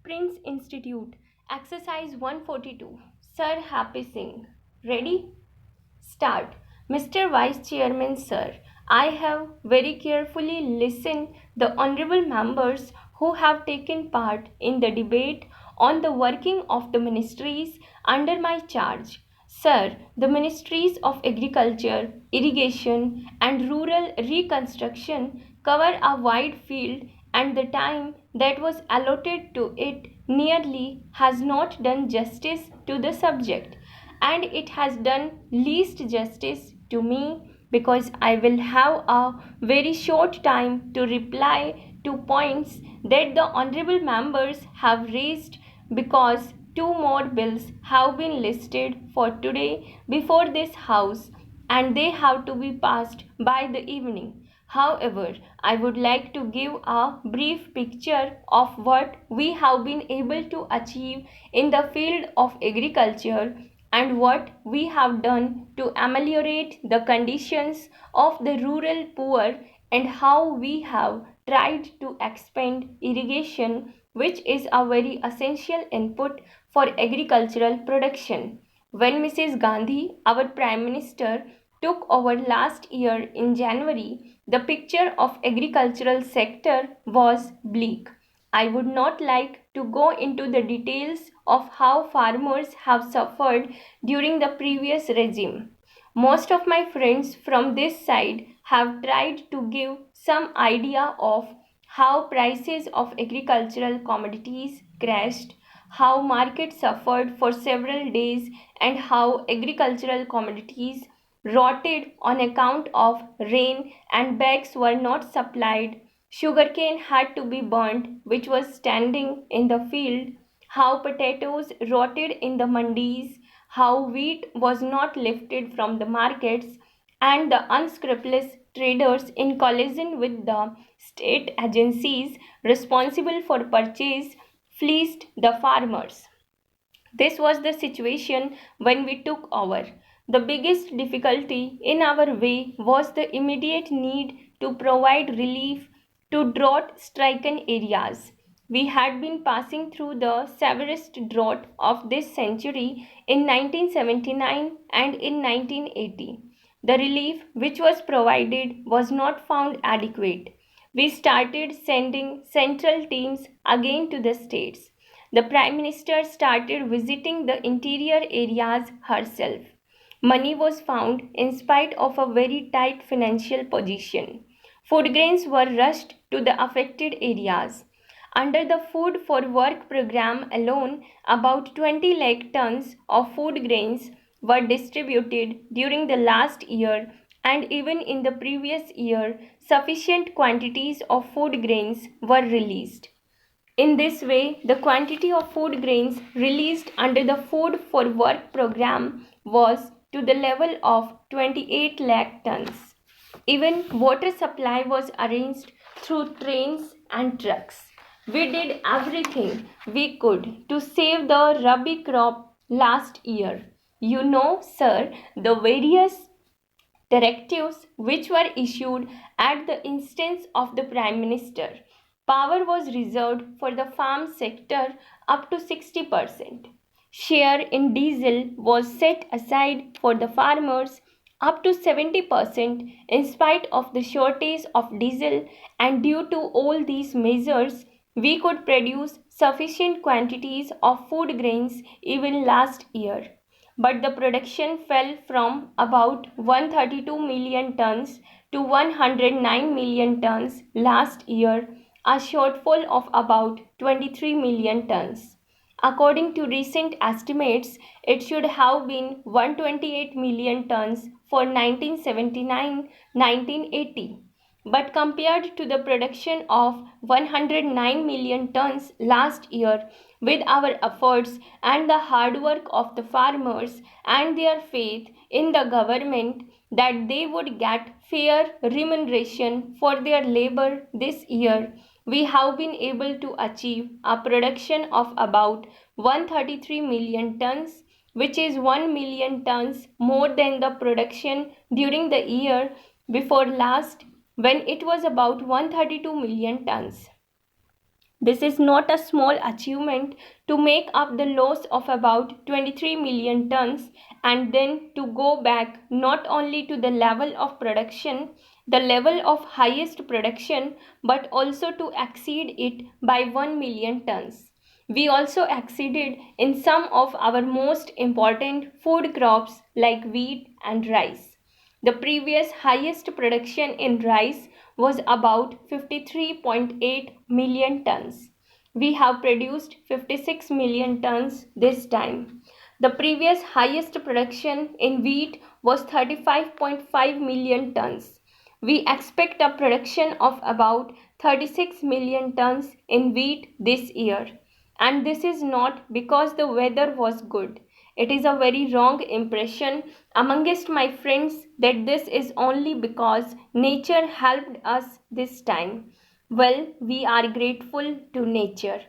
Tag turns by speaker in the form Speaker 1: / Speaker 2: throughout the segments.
Speaker 1: Prince Institute, Exercise 142. Sir Happy Singh. Ready? Start. Mr. Vice Chairman, sir, I have very carefully listened the honorable members who have taken part in the debate on the working of the ministries under my charge. Sir, the ministries of agriculture, irrigation, and rural reconstruction cover a wide field, and the time that was allotted to it nearly has not done justice to the subject, and it has done least justice to me because I will have a very short time to reply to points that the honorable members have raised, because two more bills have been listed for today before this house and they have to be passed by the evening. However, I would like to give a brief picture of what we have been able to achieve in the field of agriculture and what we have done to ameliorate the conditions of the rural poor, and how we have tried to expand irrigation, which is a very essential input for agricultural production. When Mrs. Gandhi, our Prime Minister, took over last year in January, the picture of agricultural sector was bleak. I would not like to go into the details of how farmers have suffered during the previous regime. Most of my friends from this side have tried to give some idea of how prices of agricultural commodities crashed, how markets suffered for several days, and how agricultural commodities rotted on account of rain and bags were not supplied. Sugarcane had to be burnt, which was standing in the field, how potatoes rotted in the mandis, how wheat was not lifted from the markets, and the unscrupulous traders in collision with the state agencies responsible for purchase fleeced the farmers. This was the situation when we took over. The biggest difficulty in our way was the immediate need to provide relief to drought stricken areas. We had been passing through the severest drought of this century in 1979 and in 1980. The relief which was provided was not found adequate. We started sending central teams again to the states. The Prime Minister started visiting the interior areas herself. Money was found in spite of a very tight financial position. Food grains were rushed to the affected areas. Under the Food for Work program alone, about 20 lakh tons of food grains were distributed during the last year, and even in the previous year, sufficient quantities of food grains were released. In this way, the quantity of food grains released under the Food for Work program was to the level of 28 lakh tons. Even water supply was arranged through trains and trucks. We did everything we could to save the rabi crop last year. You know, sir, the various directives which were issued at the instance of the Prime Minister. Power was reserved for the farm sector up to 60%. Share in diesel was set aside for the farmers up to 70% in spite of the shortage of diesel, and due to all these measures, we could produce sufficient quantities of food grains even last year, but the production fell from about 132 million tons to 109 million tons last year, a shortfall of about 23 million tons. According to recent estimates, it should have been 128 million tons for 1979-1980. But compared to the production of 109 million tons last year, with our efforts and the hard work of the farmers and their faith in the government that they would get fair remuneration for their labor this year, we have been able to achieve a production of about 133 million tons, which is 1 million tons more than the production during the year before last, when it was about 132 million tons. This is not a small achievement to make up the loss of about 23 million tons and then to go back not only to the level of production, the level of highest production, but also to exceed it by 1 million tons. We also exceeded in some of our most important food crops like wheat and rice. The previous highest production in rice was about 53.8 million tons. We have produced 56 million tons this time. The previous highest production in wheat was 35.5 million tons. We expect a production of about 36 million tons in wheat this year. And this is not because the weather was good. It is a very wrong impression amongst my friends that this is only because nature helped us this time. Well, we are grateful to nature.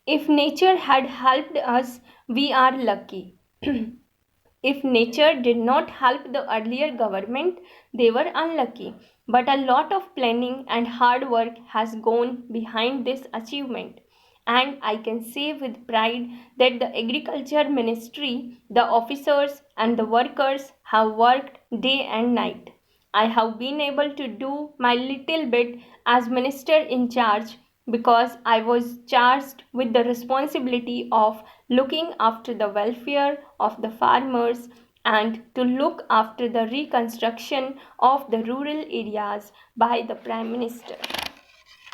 Speaker 1: If nature had helped us, we are lucky. If nature did not help the earlier government, they were unlucky. But a lot of planning and hard work has gone behind this achievement. And I can say with pride that the Agriculture Ministry, the officers, and the workers have worked day and night. I have been able to do my little bit as minister in charge because I was charged with the responsibility of looking after the welfare of the farmers and to look after the reconstruction of the rural areas by the Prime Minister.